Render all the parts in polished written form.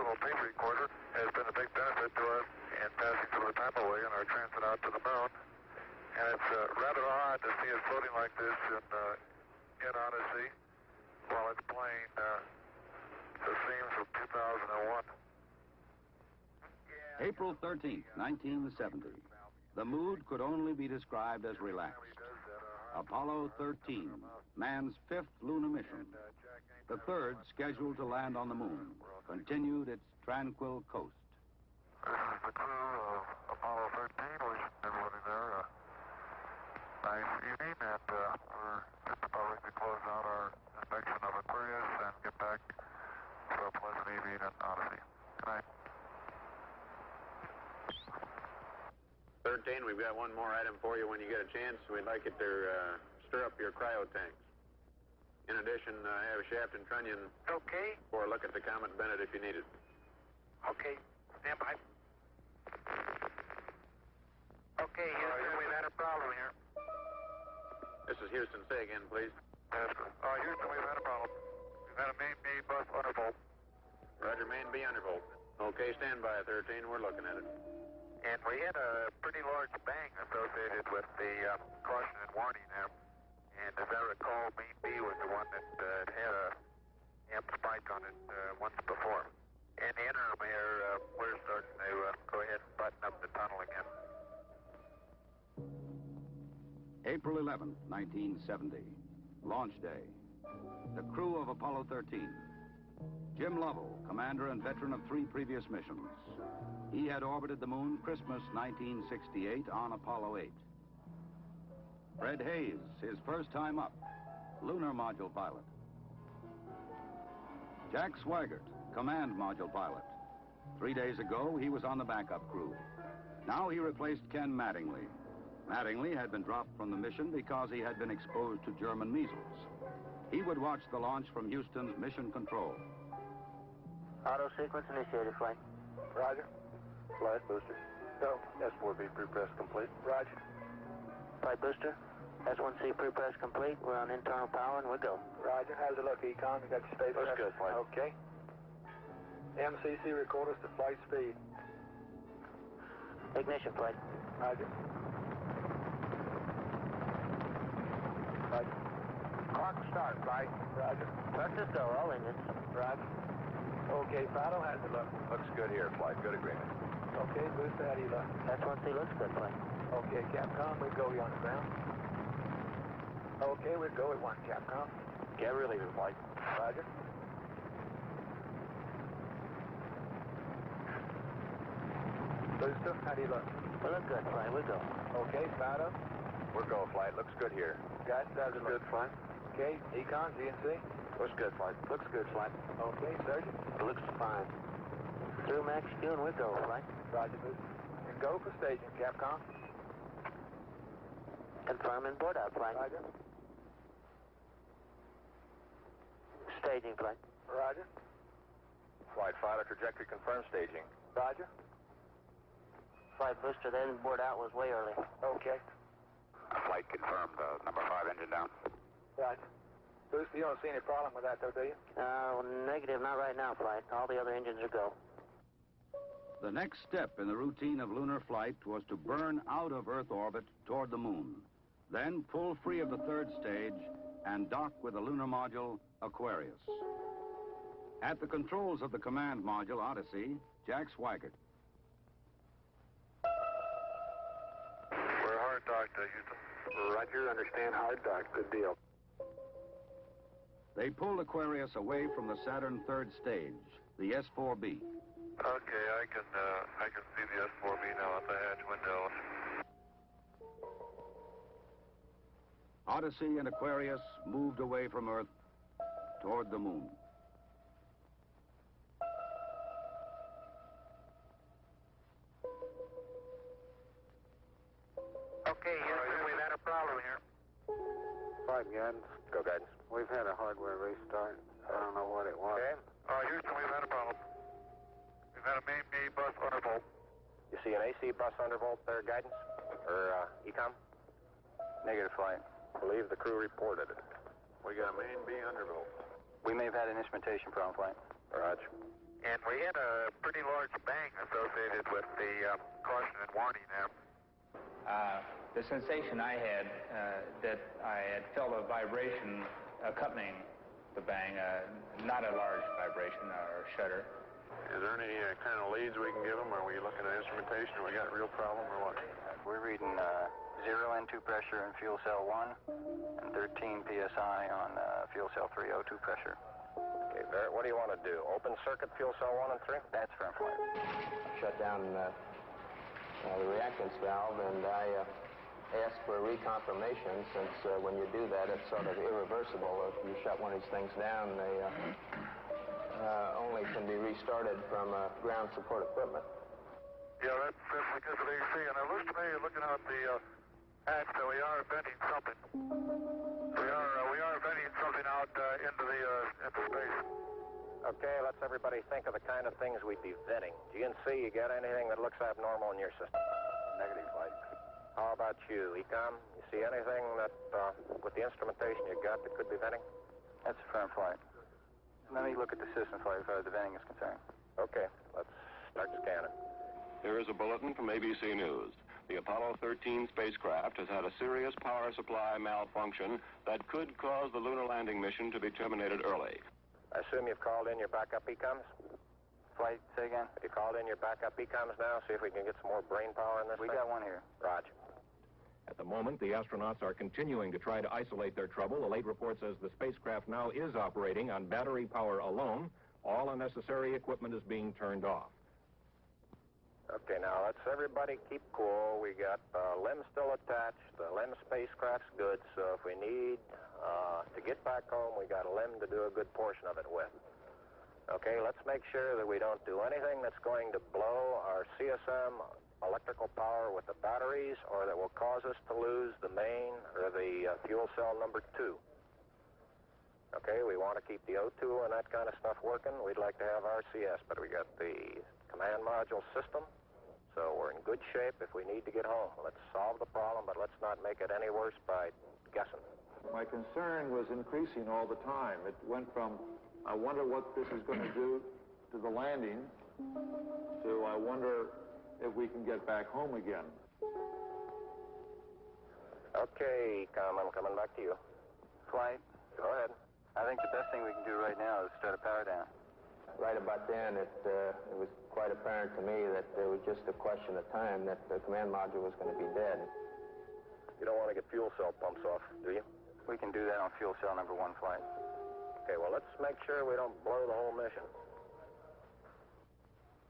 little tape recorder has been a big benefit to us in passing through the Timeway and our transit out to the moon. And it's rather odd to see it floating like this in Odyssey while it's playing the themes of 2001. April 13th, 1970. The mood could only be described as relaxed. Apollo 13, man's fifth lunar mission. The third, scheduled to land on the moon, continued its tranquil coast. This is the crew of Apollo 13, wishing everybody there a nice evening, and we're just about ready to close out our inspection of Aquarius and get back to a pleasant evening in Odyssey. Good night. 13, we've got one more item for you when you get a chance. We'd like you to stir up your cryo tanks. In addition, have Shaft and Trunnion for a look at the Comet Bennett if you need it. Okay, stand by. Okay, Houston, we've had a problem here. This is Houston. Say again, please. Houston, we've had a problem. We've had a main B bus undervolt. Roger, main B undervolt. Okay, stand by, 13. We're looking at it. And we had a pretty large bang associated with the caution and warning there. And as I recall, main B was the one that had a amp spike on it once before. In the interim here, we're starting to go ahead and button up the tunnel again. April 11th, 1970. Launch day. The crew of Apollo 13. Jim Lovell, commander and veteran of 3 previous missions. He had orbited the moon Christmas 1968 on Apollo 8. Fred Hayes, his first time up, lunar module pilot. Jack Swigert, command module pilot. 3 days ago, he was on the backup crew. Now he replaced Ken Mattingly. Mattingly had been dropped from the mission because he had been exposed to German measles. He would watch the launch from Houston's mission control. Auto sequence initiated, flight. Roger. Flight booster. Go. S4B pre-press complete. Roger. Flight booster. S1C pre-press complete. We're on internal power and we go. Roger. How's it look, Econ? You got your spacecraft? Looks good, flight. Okay. MCC record us to flight speed. Ignition, flight. Roger. Roger. Clock start, flight. Roger. Thrusters go, all engines. Roger. Okay, Fido, how's it look? Looks good here, flight. Good agreement. Okay, booster, how do you look? S1C looks good, flight. Okay, Capcom, we go you on the ground. Okay, we go at 1, Capcom. Get relieving, flight. Roger. Booster, how do you look? We look good, flight. We go. Okay, Fido. We're go, flight. Looks good here. Guys, how's it look? Good, flight. Okay, Econ, GNC. Looks good, flight. Looks good, flight. Okay, Surgeon. Looks fine. Through Max Q and we go, flight. Roger, booster. And go for staging, Capcom. Confirming board out, flight. Roger. Staging, flight. Roger. Flight Fido, trajectory confirmed, staging. Roger. Flight booster, then board out was way early. Okay. Flight confirmed, number 5 engine down. Roger. Booster, you don't see any problem with that, though, do you? Negative, not right now, flight. All the other engines are go. The next step in the routine of lunar flight was to burn out of Earth orbit toward the moon, then pull free of the third stage and dock with the lunar module Aquarius. At the controls of the command module Odyssey, Jack Swigert. We're hard docked, Houston. Roger, understand hard dock. Good deal. They pulled Aquarius away from the Saturn third stage, the S4B. Okay, I can see the S4B now at the hatch window. Odyssey and Aquarius moved away from Earth toward the moon. Okay, Houston, we've had a problem here. Flight guidance. Go, guidance. We've had a hardware restart. I don't know what it was. Okay. Houston, we've had a problem. We've had a main B bus undervolt. You see an AC bus undervolt there, guidance? Or, ECOM? Negative, flight. Believe the crew reported it. We got a main B undervolt. We may have had an instrumentation problem, flight. Roger. And we had a pretty large bang associated with the caution and warning there. The sensation I had, that I had felt a vibration accompanying the bang, not a large vibration or shudder. Is there any kind of leads we can give them? Are we looking at instrumentation? Or we got a real problem or what? We're reading 0 N2 pressure in fuel cell 1 and 13 psi on fuel cell 3 O2 pressure. Okay, Barrett, what do you want to do? Open circuit fuel cell 1 and 3? That's firm flight. Shut down the reactance valve, and I asked for reconfirmation, since when you do that, it's sort of irreversible. If you shut one of these things down, they only can be restarted from ground support equipment. Yeah, that's because of AC. And it looks to me, looking out the hatch, that we are venting something. We are venting something out into space. Okay, let's everybody think of the kind of things we'd be venting. GNC, you got anything that looks abnormal in your system? Negative flight. How about you, Ecom? You see anything that, with the instrumentation you got, that could be venting? That's a firm flight. Let me look at the system flight as far as the venting is concerned. Okay, let's start scanning. Here is a bulletin from ABC News. The Apollo 13 spacecraft has had a serious power supply malfunction that could cause the lunar landing mission to be terminated early. I assume you've called in your backup ECOMs? Flight, say again? Have you called in your backup ECOMs now? See if we can get some more brain power in this We thing? got one here. Roger. At the moment, the astronauts are continuing to try to isolate their trouble. The late report says the spacecraft now is operating on battery power alone. All unnecessary equipment is being turned off. Okay, now let's everybody keep cool. We got LEM still attached. The LEM spacecraft's good, so if we need to get back home, we got a LEM to do a good portion of it with. Okay, let's make sure that we don't do anything that's going to blow our CSM electrical power with the batteries, or that will cause us to lose the main or the fuel cell number 2. Okay, we want to keep the O2 and that kind of stuff working. We'd like to have RCS, but we got the command module system, so we're in good shape if we need to get home. Let's solve the problem, but let's not make it any worse by guessing. My concern was increasing all the time. It went from, I wonder what this is going to do to the landing, to I wonder if we can get back home again. Okay, Ecom, I'm coming back to you. Flight. Go ahead. I think the best thing we can do right now is start a power down. Right about then, it was quite apparent to me that it was just a question of time that the command module was going to be dead. You don't want to get fuel cell pumps off, do you? We can do that on fuel cell number 1 flight. Okay, well, let's make sure we don't blow the whole mission.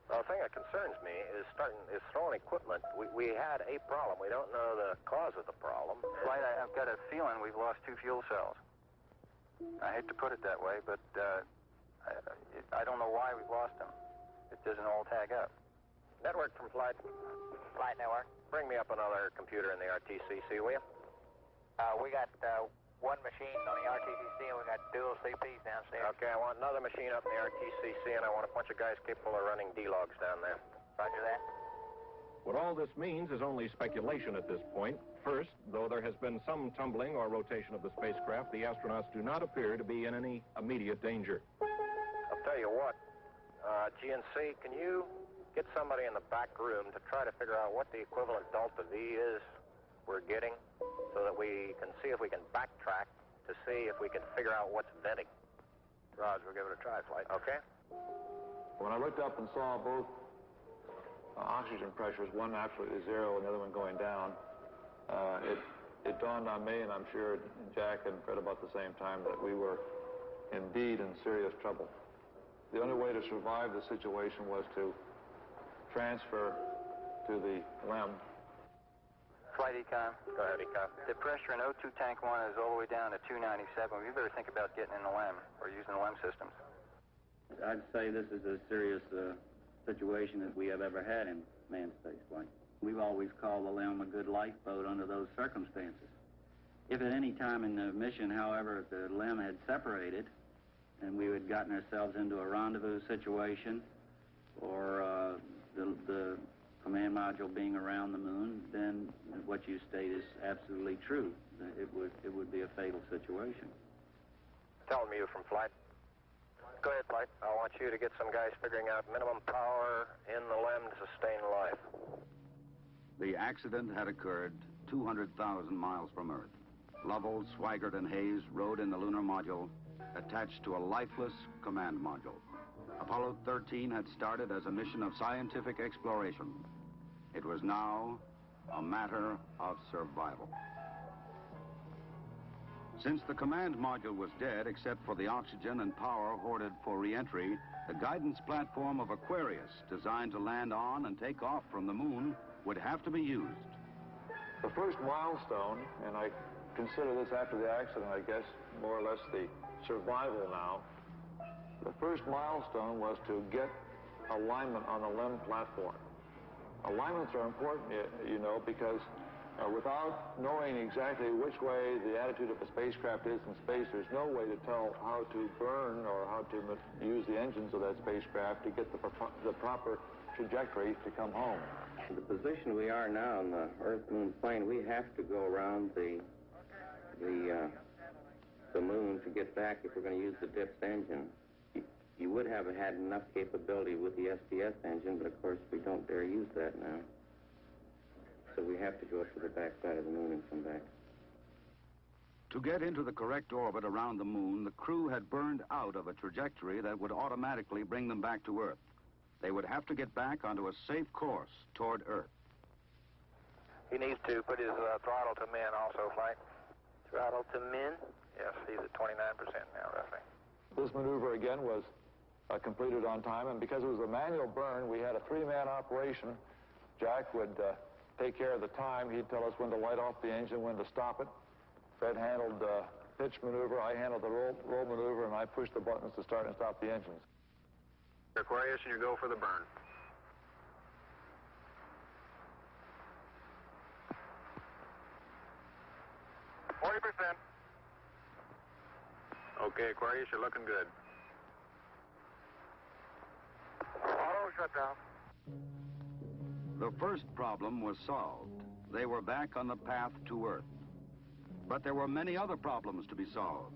Well, the thing that concerns me is throwing equipment. We had a problem. We don't know the cause of the problem. Flight, I've got a feeling we've lost 2 fuel cells. I hate to put it that way, but I don't know why we've lost them. It doesn't all tag up. Network from Flight. Flight network. Bring me up another computer in the RTCC, will you? We got one machine on the RTCC, and we got dual CPs downstairs. Okay, I want another machine up in the RTCC, and I want a bunch of guys capable of running D-logs down there. Roger that. What all this means is only speculation at this point. First, though there has been some tumbling or rotation of the spacecraft, the astronauts do not appear to be in any immediate danger. I'll tell you what, GNC, can you get somebody in the back room to try to figure out what the equivalent delta V is we're getting, so that we can see if we can backtrack to see if we can figure out what's venting? Roger, we'll give it a try, Flight. Okay? When I looked up and saw both oxygen pressures, one absolutely 0 and the other one going down, it dawned on me, and I'm sure Jack and Fred about the same time, that we were indeed in serious trouble. The only way to survive the situation was to transfer to the LEM. Flight Econ. Go ahead, Econ. The pressure in O2 tank 1 is all the way down to 297. We better think about getting in the LEM or using the LEM systems. I'd say this is a serious situation that we have ever had in manned spaceflight. We've always called the LEM a good lifeboat under those circumstances. If at any time in the mission, however, the LEM had separated and we had gotten ourselves into a rendezvous situation, or the command module being around the moon, then what you state is absolutely true. It would be a fatal situation. Tell me you from Flight. Go ahead, Flight. I want you to get some guys figuring out minimum power in the LEM to sustain life. The accident had occurred 200,000 miles from Earth. Lovell, Swigert, and Hayes rode in the lunar module attached to a lifeless command module. Apollo 13 had started as a mission of scientific exploration. It was now a matter of survival. Since the command module was dead, except for the oxygen and power hoarded for re-entry, the guidance platform of Aquarius, designed to land on and take off from the moon, would have to be used. The first milestone, and I consider this after the accident, I guess, more or less the survival now. The first milestone was to get alignment on the LEM platform. Alignments are important, you know, because without knowing exactly which way the attitude of the spacecraft is in space, there's no way to tell how to burn or how to use the engines of that spacecraft to get the proper trajectory to come home. The position we are now on the Earth-Moon plane, we have to go around the moon to get back if we're going to use the DIPS engine. You would have had enough capability with the SPS engine, but of course we don't dare use that now. So we have to go to the backside of the moon and come back. To get into the correct orbit around the moon, the crew had burned out of a trajectory that would automatically bring them back to Earth. They would have to get back onto a safe course toward Earth. He needs to put his throttle to min also, Flight. Throttle to min? Yes, he's at 29% now, roughly. This maneuver, again, was completed on time, and because it was a manual burn, we had a three-man operation. Jack would take care of the time. He'd tell us when to light off the engine, when to stop it. Fred handled the pitch maneuver, I handled the roll maneuver, and I pushed the buttons to start and stop the engines. Aquarius, and you go for the burn. Okay, Aquarius, you're looking good. Auto shutdown. The first problem was solved. They were back on the path to Earth. But there were many other problems to be solved.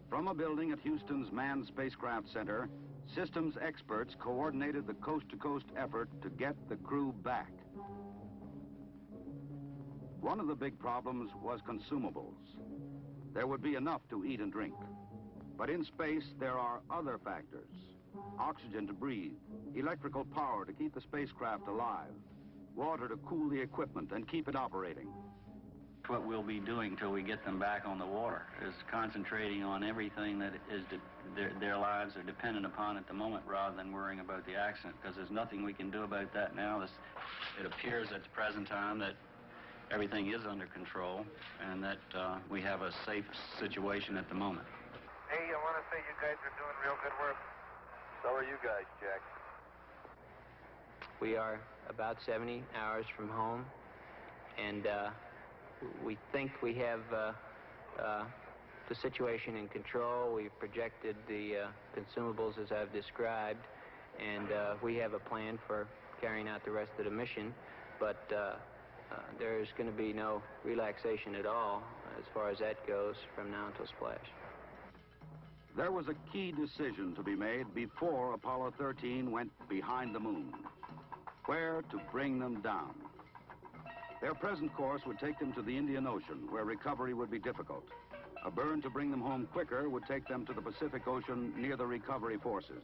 From a building at Houston's Manned Spacecraft Center, systems experts coordinated the coast-to-coast effort to get the crew back. One of the big problems was consumables. There would be enough to eat and drink. But in space, there are other factors. Oxygen to breathe, electrical power to keep the spacecraft alive, water to cool the equipment and keep it operating. What we'll be doing till we get them back on the water is concentrating on everything that is their lives are dependent upon at the moment, rather than worrying about the accident, because there's nothing we can do about that now. It appears at the present time that everything is under control and that we have a safe situation at the moment. Hey, I want to say you guys are doing real good work. So are you guys, Jack. We are about 70 hours from home, and we think we have the situation in control. We've projected the consumables as I've described, and we have a plan for carrying out the rest of the mission, but there's going to be no relaxation at all as far as that goes from now until splash. There was a key decision to be made before Apollo 13 went behind the moon. Where to bring them down. Their present course would take them to the Indian Ocean, where recovery would be difficult. A burn to bring them home quicker would take them to the Pacific Ocean near the recovery forces.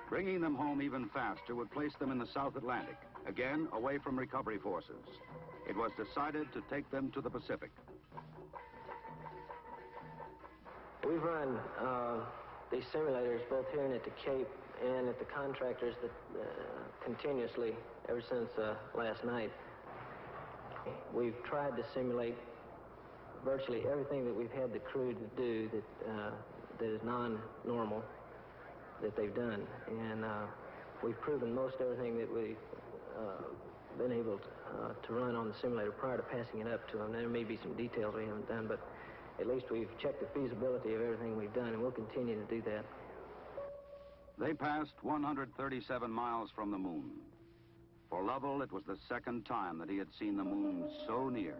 Bringing them home even faster would place them in the South Atlantic, again away from recovery forces. It was decided to take them to the Pacific. We've run these simulators both here and at the Cape and at the contractors that continuously ever since last night. We've tried to simulate virtually everything that we've had the crew to do that is non-normal that they've done, and we've proven most everything that we've been able to run on the simulator prior to passing it up to them. There may be some details we haven't done, but at least we've checked the feasibility of everything we've done, and we'll continue to do that. They passed 137 miles from the moon. For Lovell, it was the second time that he had seen the moon so near.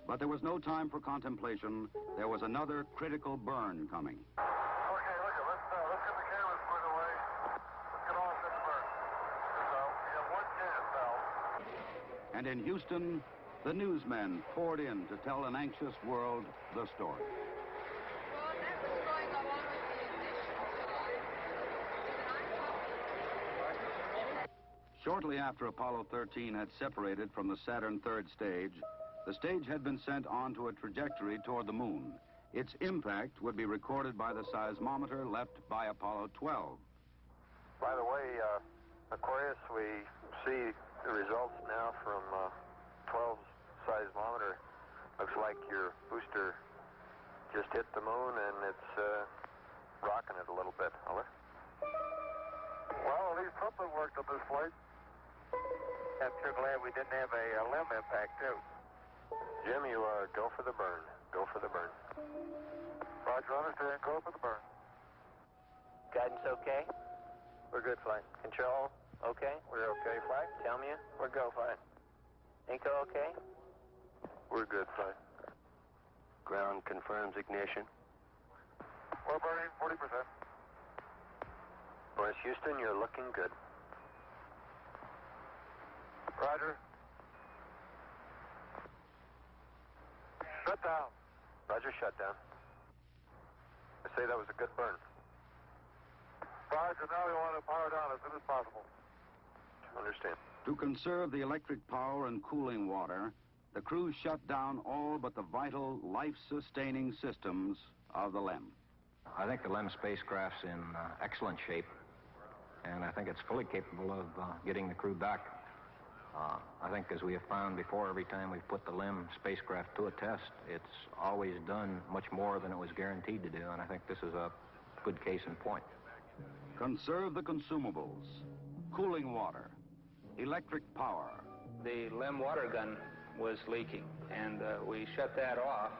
But there was no time for contemplation. There was another critical burn coming. Okay, let's get the And in Houston, the newsmen poured in to tell an anxious world the story. Well, that was going along with the ignition. Shortly after Apollo 13 had separated from the Saturn third stage, the stage had been sent on to a trajectory toward the moon. Its impact would be recorded by the seismometer left by Apollo 12. By the way, Aquarius, we see the results now from 12's seismometer. Looks like your booster just hit the moon and it's rocking it a little bit. Over. Well, at least something worked on this flight. I'm sure glad we didn't have a limb impact, too. Jim, you go for the burn. Go for the burn. Roger, understand. Go for the burn. Guidance okay? We're good, flight. Control okay? We're okay, flight. Tell me we're go, flight. Inco okay? We're good, flight. Ground confirms ignition. We're burning 40%. West Houston, you're looking good. Roger. Shut down. Roger, shut down. I say that was a good burn. Roger, now we want to power down as soon as possible. Understand. To conserve the electric power and cooling water, the crew shut down all but the vital, life-sustaining systems of the LEM. I think the LEM spacecraft's in excellent shape, and I think it's fully capable of getting the crew back. I think, as we have found before, every time we've put the LEM spacecraft to a test, it's always done much more than it was guaranteed to do, and I think this is a good case in point. Conserve the consumables, cooling water, electric power. The LEM water gun was leaking, and we shut that off.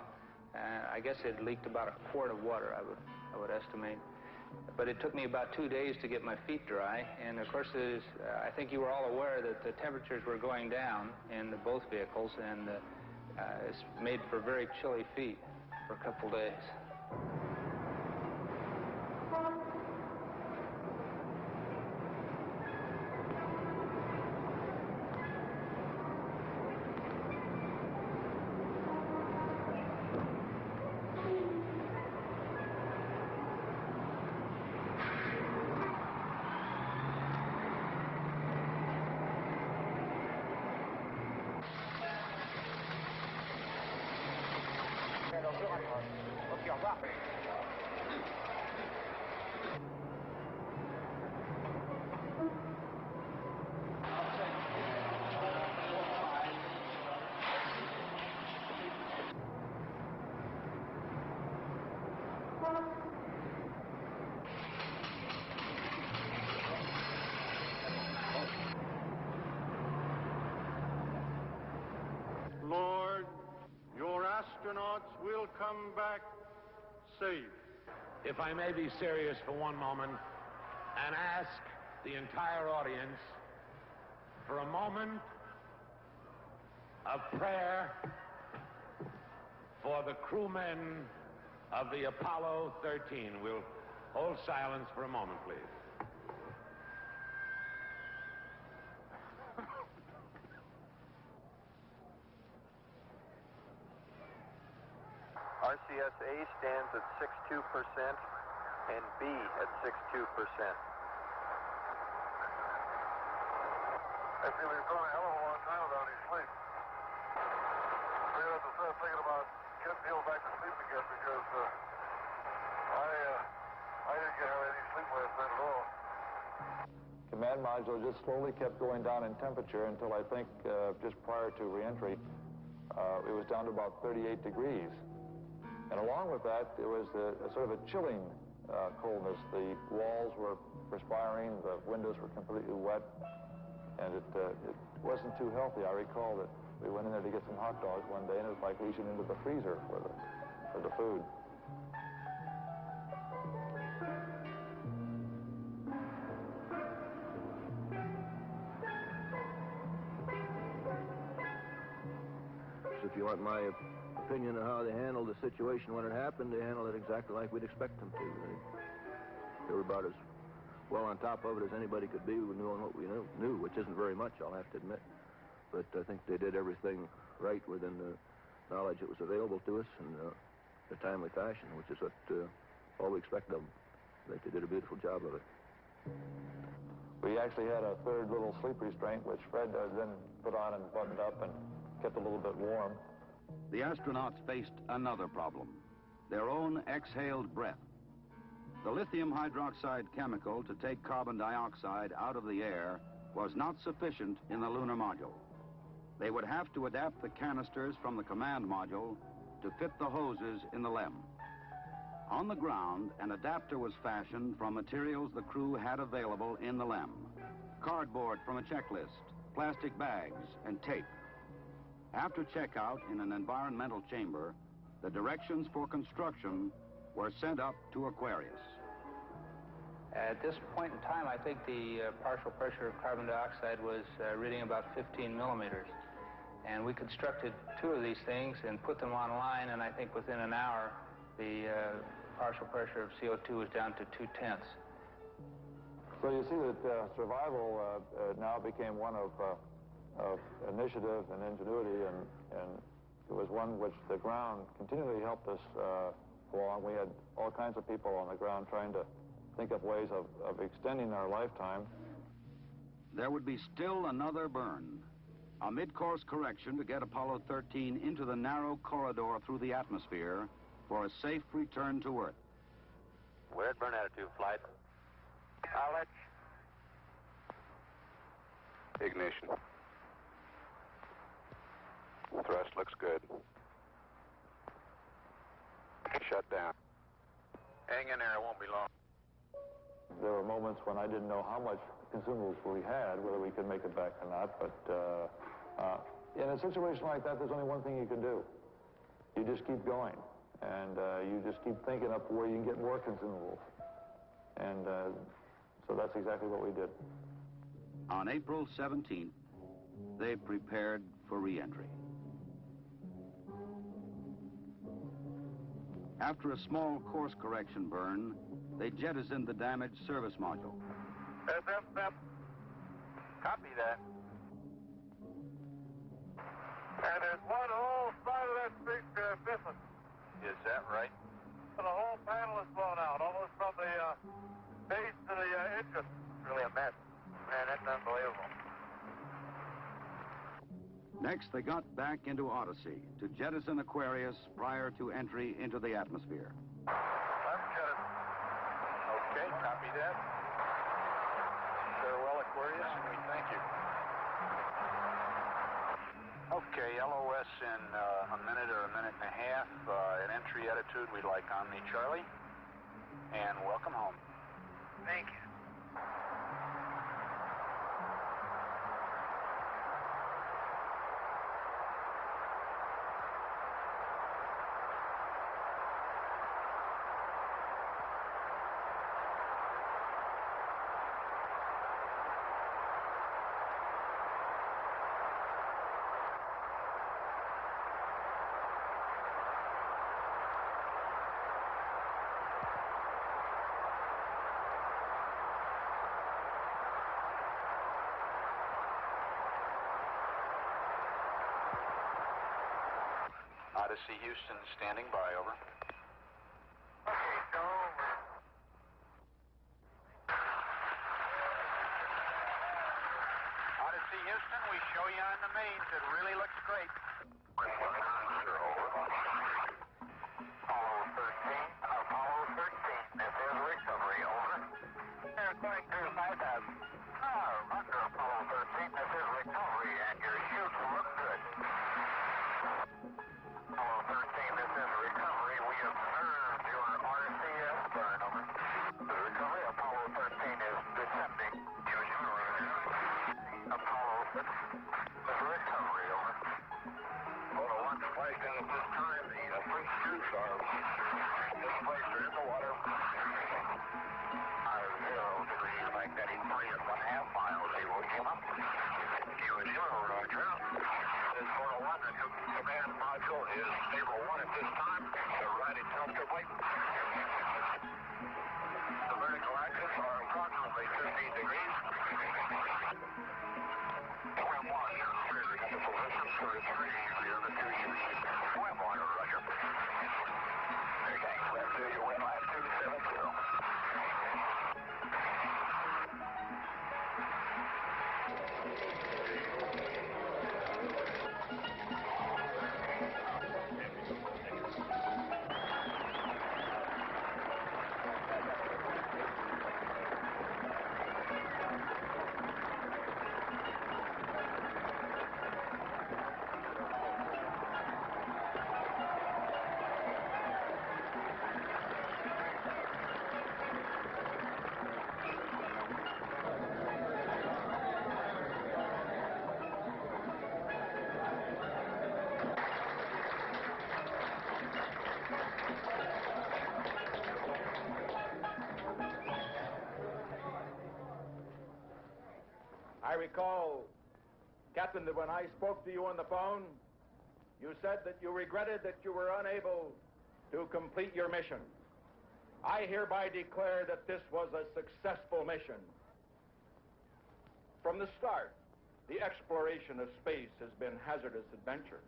I guess it leaked about a quart of water, I would estimate. But it took me about 2 days to get my feet dry, and of course, I think you were all aware that the temperatures were going down in both vehicles, and it's made for very chilly feet for a couple days. Lord, your astronauts will come back safe. If I may be serious for one moment and ask the entire audience for a moment of prayer for the crewmen of the Apollo 13. We'll hold silence for a moment, please. RCS-A stands at 62% and B at 62%. I feel he's gone a hell of a long time without any sleep. We have to start thinking about getting Neil back to sleep again because I didn't get any sleep last night at all. Command module just slowly kept going down in temperature until I think just prior to reentry, it was down to about 38 degrees. And along with that, there was a sort of a chilling coldness. The walls were perspiring, the windows were completely wet, and it wasn't too healthy. I recall that we went in there to get some hot dogs one day, and it was like reaching into the freezer for the food. If you want my opinion of how they handled the situation when it happened, they handled it exactly like we'd expect them to. They were about as well on top of it as anybody could be, knowing what we knew, which isn't very much, I'll have to admit. but I think they did everything right within the knowledge that was available to us in a timely fashion, which is what all we expect of them. I think they did a beautiful job of it. We actually had a third little sleep restraint, which Fred then put on and buttoned up and kept a little bit warm. The astronauts faced another problem, their own exhaled breath. The lithium hydroxide chemical to take carbon dioxide out of the air was not sufficient in the lunar module. They would have to adapt the canisters from the command module to fit the hoses in the LEM. On the ground, an adapter was fashioned from materials the crew had available in the LEM. Cardboard from a checklist, plastic bags, and tape. After checkout in an environmental chamber, the directions for construction were sent up to Aquarius. At this point in time, I think the partial pressure of carbon dioxide was reading about 15 millimeters. And we constructed 2 of these things and put them online, and I think within an hour, the partial pressure of CO2 was down to 0.2. So you see that survival now became one of initiative and ingenuity, and it was one which the ground continually helped us along. We had all kinds of people on the ground trying to think up ways of extending our lifetime. There would be still another burn. A mid-course correction to get Apollo 13 into the narrow corridor through the atmosphere for a safe return to Earth. We're at burn attitude, flight. Knowledge. Ignition. Thrust looks good. Shut down. Hang in there, it won't be long. There were moments when I didn't know how much consumables we had, whether we could make it back or not, but in a situation like that, there's only one thing you can do. You just keep going, and you just keep thinking up where you can get more consumables. And so that's exactly what we did. On April 17th, they prepared for re-entry. After a small course correction burn, they jettisoned the damaged service module. FM. Copy that. And there's one whole side of that spacecraft missing. Is that right? And the whole panel is blown out, almost from the base to the engine. Really a mess. Man, that's unbelievable. Next, they got back into Odyssey to jettison Aquarius prior to entry into the atmosphere. Okay, copy that. Farewell, Aquarius, and we thank you. Okay, LOS in a minute or a minute and a half. At entry attitude, we'd like Omni Charlie. And welcome home. Thank you. Odyssey Houston standing by, over. Okay, so Odyssey Houston, we show you on the mains. It really looks great. Apollo 13, this is recovery, over. They're going through 5,000. Under Apollo 13, this is recovery, and your chutes look good. Apollo 13, this is recovery. We observed your RCS burn, over. The recovery, Apollo 13 is descending. Apollo 6, this is recovery, over. Apollo 1 flashing at this time. The first chutes are displaced in the water. 0 degrees, magnetic 3.5 miles. Zero, Lima. Zero, roger. This is 401, the command module is stable 1 at this time. They're riding comfortably. The vertical axis are approximately 15 degrees. Trim 1, I recall, Captain, that when I spoke to you on the phone, you said that you regretted that you were unable to complete your mission. I hereby declare that this was a successful mission. From the start, the exploration of space has been hazardous adventure.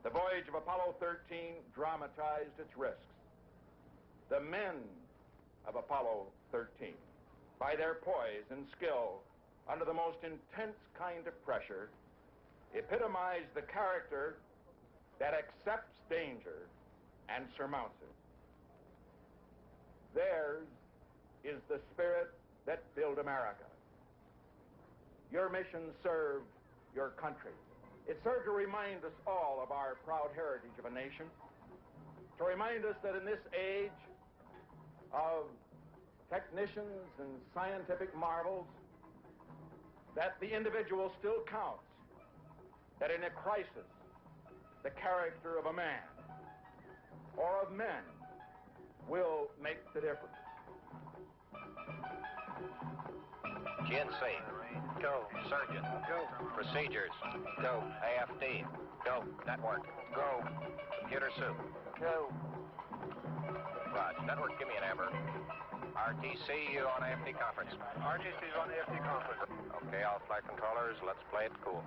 The voyage of Apollo 13 dramatized its risks. The men of Apollo 13, by their poise and skill under the most intense kind of pressure, epitomized the character that accepts danger and surmounts it. Theirs is the spirit that built America. Your mission served your country. It served to remind us all of our proud heritage of a nation, to remind us that in this age of technicians and scientific marvels, that the individual still counts, that in a crisis, the character of a man or of men will make the difference. GNC. Go. Surgeon. Go. Procedures. Go. AFD. Go. Network. Go. Computer soup. Go. Raj, network, give me an Amber. RTC, you on AFD conference. RTC's on AFD conference. Okay, all flight controllers, let's play it cool.